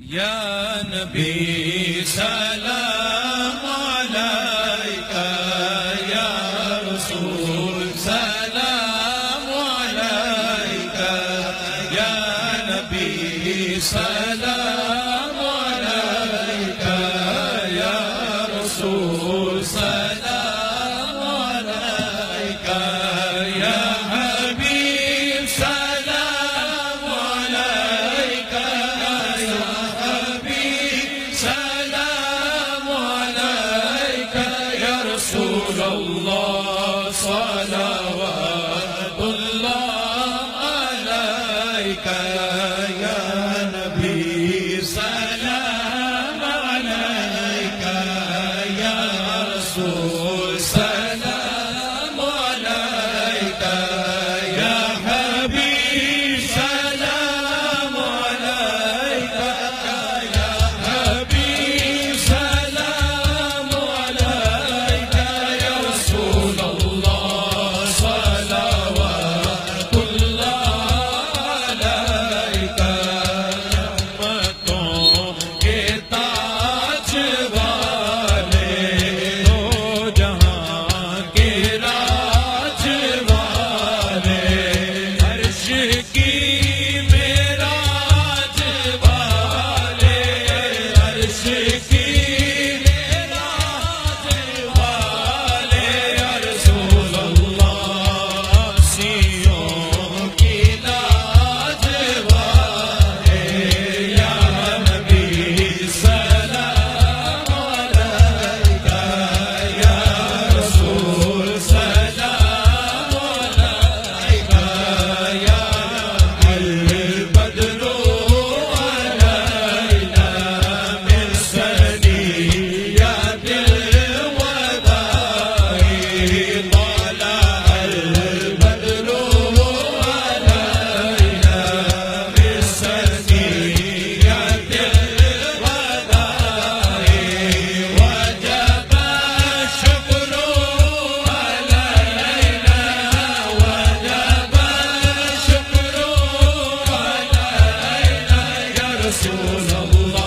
या नबी सलाम अलैका, या रसूल सलाम अलैका, या नबी सलाम अलैका, या रसूल सलाम अलैका, या हबीब सलाम अलैका, या हबीब सलाम अलैका, या रसूल अल्लाह सलावतुल्लाह अलैका, या नबी सलाम अलैका, या रसूल सलाम अलैका, या हबीब सलाम अलैका, या हबीब सलाम अलैका, या रसूल अल्लाह सलावतुल्लाह अलैका, रहमतों के ताज वाले, दो जहां के राज वाले, अर्श की मेराज वाले, अर्श की मेराज वाले, या रसूल अल्लाह सियों की लाज वाले, या नबी सलाम अलैका, या रसूल सलाम अलैका, या अल बदरू अलैना मिन सनियतिल वदाई, तला अल बदरू अलैना मिन सनियतिल वदाई, वजब शुक्रू अलैना, वजब शुक्रू अलैना, या रसूल अल्लाह